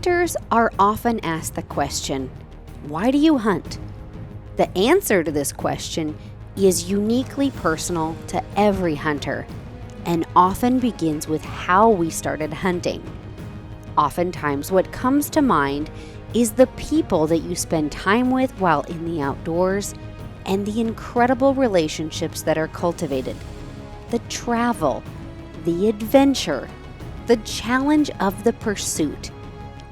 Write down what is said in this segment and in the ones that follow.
Hunters are often asked the question, why do you hunt? The answer to this question is uniquely personal to every hunter and often begins with how we started hunting. Oftentimes, what comes to mind is the people that you spend time with while in the outdoors and the incredible relationships that are cultivated, the travel, the adventure, the challenge of the pursuit,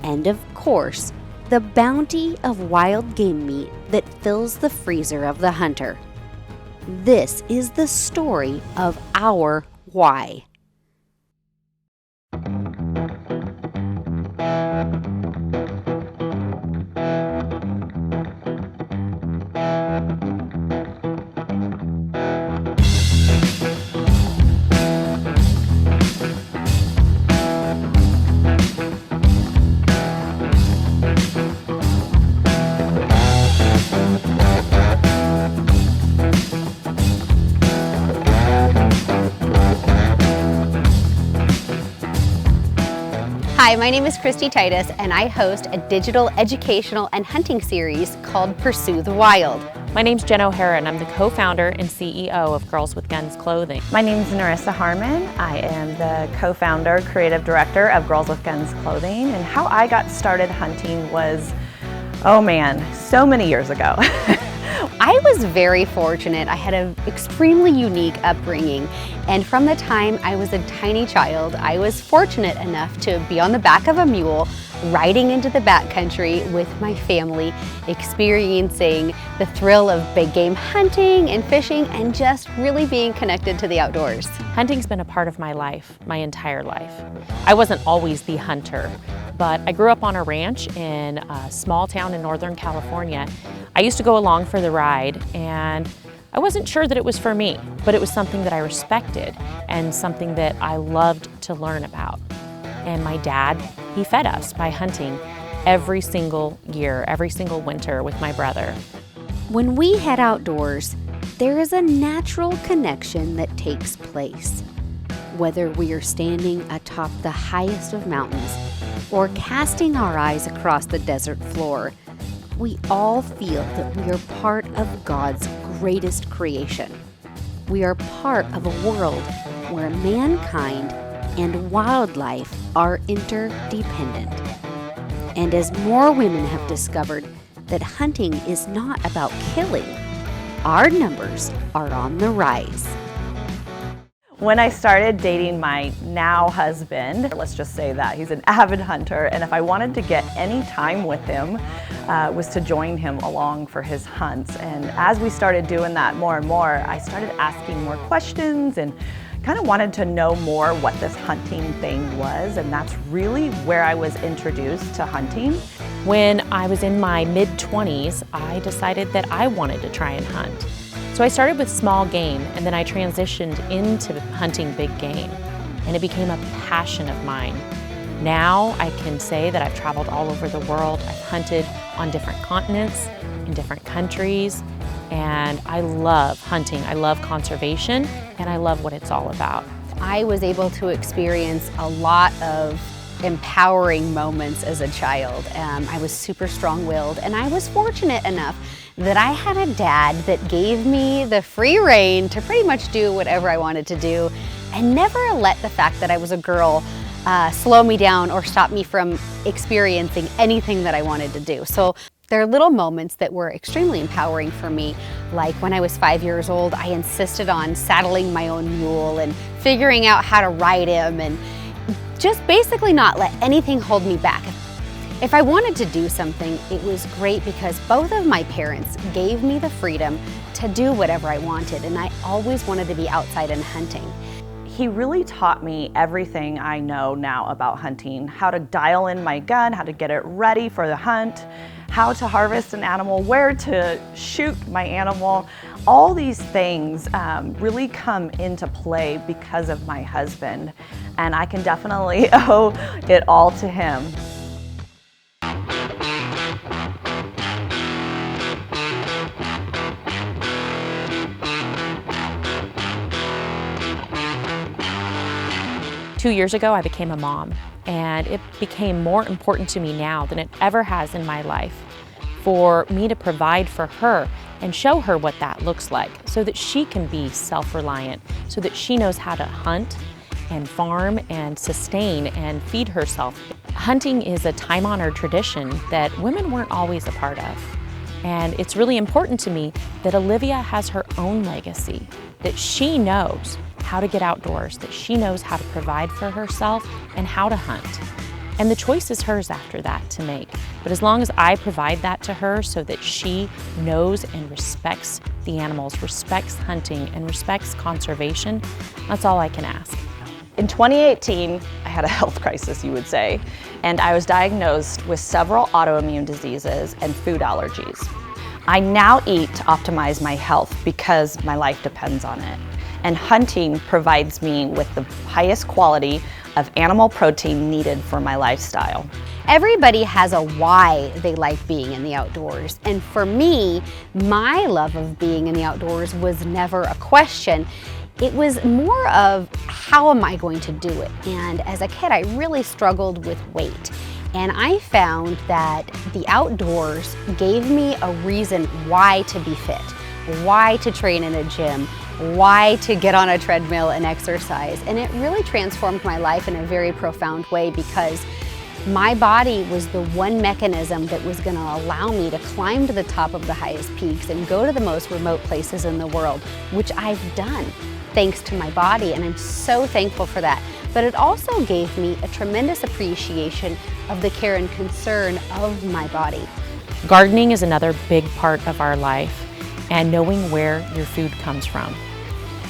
and of course, the bounty of wild game meat that fills the freezer of the hunter. This is the story of our why. Hi, my name is Kristy Titus, and I host a digital educational and hunting series called Pursue the Wild. My name's Jen O'Hara, and I'm the co-founder and CEO of Girls with Guns Clothing. My name is Norissa Harman. I am the co-founder, creative director of Girls with Guns Clothing. And how I got started hunting was, oh man, so many years ago. I was very fortunate. I had an extremely unique upbringing, and from the time I was a tiny child, I was fortunate enough to be on the back of a mule, riding into the backcountry with my family, experiencing the thrill of big game hunting and fishing, and just really being connected to the outdoors. Hunting's been a part of my life, my entire life. I wasn't always the hunter, but I grew up on a ranch in a small town in Northern California. I used to go along for the ride, and I wasn't sure that it was for me, but it was something that I respected and something that I loved to learn about. And my dad, he fed us by hunting every single year, every single winter with my brother. When we head outdoors, there is a natural connection that takes place. Whether we are standing atop the highest of mountains or casting our eyes across the desert floor, we all feel that we are part of God's greatest creation. We are part of a world where mankind and wildlife are interdependent. And as more women have discovered that hunting is not about killing, our numbers are on the rise. When I started dating my now husband, let's just say that he's an avid hunter, and if I wanted to get any time with him, was to join him along for his hunts. And as we started doing that more and more, I started asking more questions and kind of wanted to know more what this hunting thing was, and that's really where I was introduced to hunting. When I was in my mid-20s, I decided that I wanted to try and hunt. So I started with small game, and then I transitioned into hunting big game, and it became a passion of mine. Now I can say that I've traveled all over the world. I've hunted on different continents, in different countries, and I love hunting. I love conservation, and I love what it's all about. I was able to experience a lot of empowering moments as a child. I was super strong-willed, and I was fortunate enough that I had a dad that gave me the free rein to pretty much do whatever I wanted to do, and never let the fact that I was a girl slow me down or stop me from experiencing anything that I wanted to do. So there are little moments that were extremely empowering for me, like when I was 5 years old, I insisted on saddling my own mule and figuring out how to ride him, and just basically not let anything hold me back. If I wanted to do something, it was great because both of my parents gave me the freedom to do whatever I wanted, and I always wanted to be outside and hunting. He really taught me everything I know now about hunting, how to dial in my gun, how to get it ready for the hunt, how to harvest an animal, where to shoot my animal. All these things really come into play because of my husband, and I can definitely owe it all to him. 2 years ago, I became a mom, and it became more important to me now than it ever has in my life for me to provide for her and show her what that looks like so that she can be self-reliant, so that she knows how to hunt and farm and sustain and feed herself. Hunting is a time-honored tradition that women weren't always a part of. And it's really important to me that Olivia has her own legacy, that she knows how to get outdoors, that she knows how to provide for herself and how to hunt. And the choice is hers after that to make. But as long as I provide that to her so that she knows and respects the animals, respects hunting, and respects conservation, that's all I can ask. In 2018, I had a health crisis, you would say, and I was diagnosed with several autoimmune diseases and food allergies. I now eat to optimize my health because my life depends on it. And hunting provides me with the highest quality of animal protein needed for my lifestyle. Everybody has a why they like being in the outdoors. And for me, my love of being in the outdoors was never a question. It was more of, how am I going to do it? And as a kid, I really struggled with weight. And I found that the outdoors gave me a reason why to be fit, why to train in a gym, why to get on a treadmill and exercise. And it really transformed my life in a very profound way, because my body was the one mechanism that was going to allow me to climb to the top of the highest peaks and go to the most remote places in the world, which I've done thanks to my body, and I'm so thankful for that. But it also gave me a tremendous appreciation of the care and concern of my body. Gardening is another big part of our life, and knowing where your food comes from.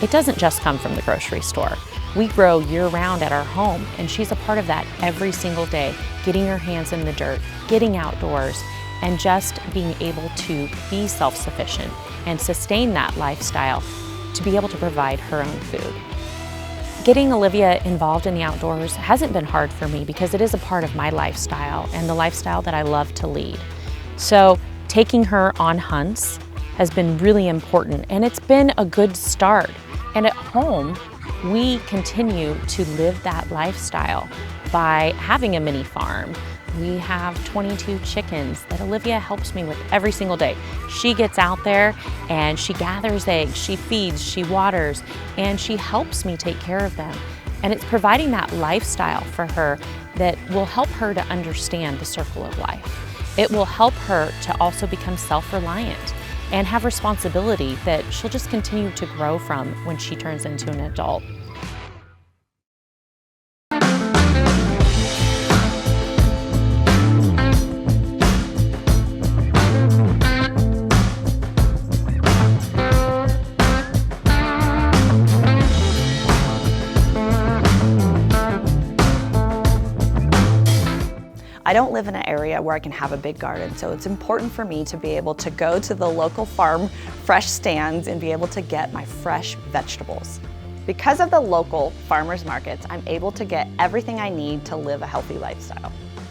It doesn't just come from the grocery store. We grow year-round at our home, and she's a part of that every single day, getting her hands in the dirt, getting outdoors, and just being able to be self-sufficient and sustain that lifestyle to be able to provide her own food. Getting Olivia involved in the outdoors hasn't been hard for me because it is a part of my lifestyle and the lifestyle that I love to lead. So taking her on hunts has been really important, and it's been a good start. And at home, we continue to live that lifestyle by having a mini farm. We have 22 chickens that Olivia helps me with every single day. She gets out there and she gathers eggs, she feeds, she waters, and she helps me take care of them. And it's providing that lifestyle for her that will help her to understand the circle of life. It will help her to also become self-reliant and have responsibility that she'll just continue to grow from when she turns into an adult. I don't live in an area where I can have a big garden, so it's important for me to be able to go to the local farm fresh stands and be able to get my fresh vegetables. Because of the local farmers markets, I'm able to get everything I need to live a healthy lifestyle.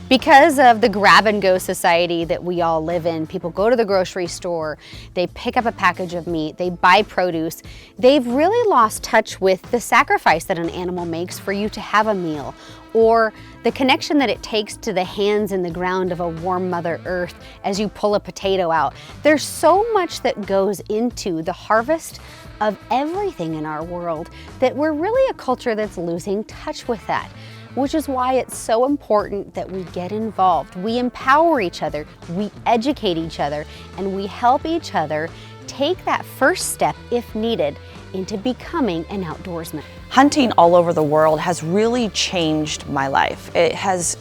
Because of the grab-and-go society that we all live in, people go to the grocery store, they pick up a package of meat, they buy produce. They've really lost touch with the sacrifice that an animal makes for you to have a meal, or the connection that it takes to the hands in the ground of a warm Mother Earth as you pull a potato out. There's so much that goes into the harvest of everything in our world that we're really a culture that's losing touch with that. Which is why it's so important that we get involved. We empower each other, we educate each other, and we help each other take that first step, if needed, into becoming an outdoorsman. Hunting all over the world has really changed my life. It has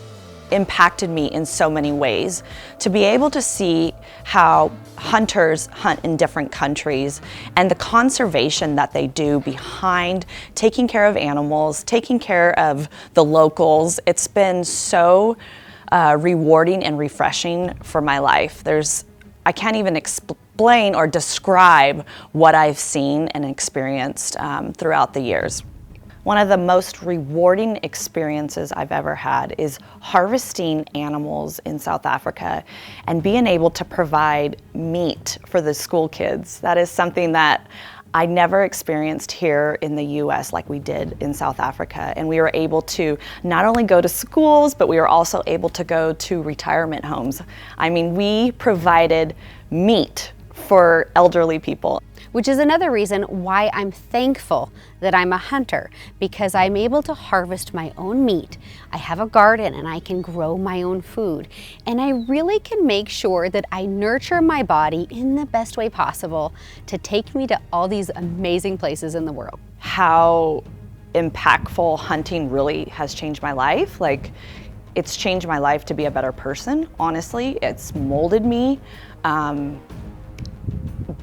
impacted me in so many ways. To be able to see how hunters hunt in different countries and the conservation that they do behind taking care of animals, taking care of the locals, it's been so rewarding and refreshing for my life. I can't even explain or describe what I've seen and experienced throughout the years. One of the most rewarding experiences I've ever had is harvesting animals in South Africa and being able to provide meat for the school kids. That is something that I never experienced here in the US like we did in South Africa. And we were able to not only go to schools, but we were also able to go to retirement homes. I mean, we provided meat for elderly people. Which is another reason why I'm thankful that I'm a hunter, because I'm able to harvest my own meat. I have a garden and I can grow my own food. And I really can make sure that I nurture my body in the best way possible to take me to all these amazing places in the world. How impactful hunting really has changed my life. Like, it's changed my life to be a better person, honestly. It's molded me.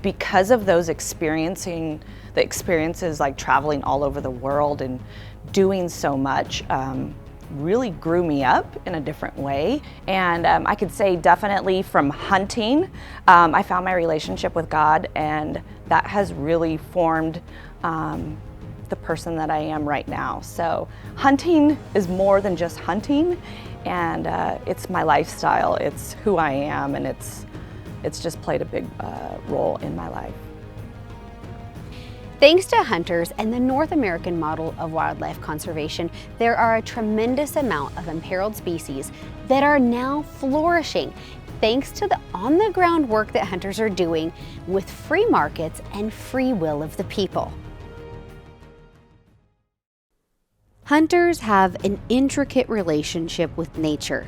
Because of those experiences like traveling all over the world and doing so much, really grew me up in a different way. And I could say definitely from hunting, I found my relationship with God, and that has really formed the person that I am right now. So hunting is more than just hunting, and it's my lifestyle, it's who I am, and it's just played a big role in my life. Thanks to hunters and the North American model of wildlife conservation, there are a tremendous amount of imperiled species that are now flourishing thanks to the on-the-ground work that hunters are doing with free markets and free will of the people. Hunters have an intricate relationship with nature.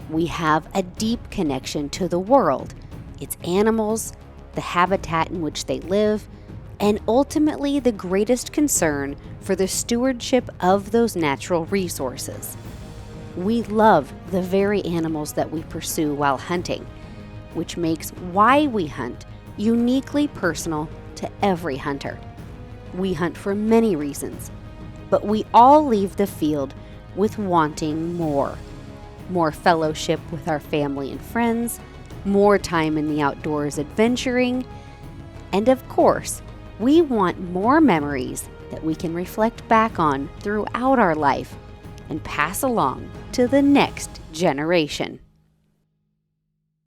We have a deep connection to the world, its animals, the habitat in which they live, and ultimately the greatest concern for the stewardship of those natural resources. We love the very animals that we pursue while hunting, which makes why we hunt uniquely personal to every hunter. We hunt for many reasons, but we all leave the field with wanting more. More fellowship with our family and friends, more time in the outdoors adventuring, and of course, we want more memories that we can reflect back on throughout our life and pass along to the next generation.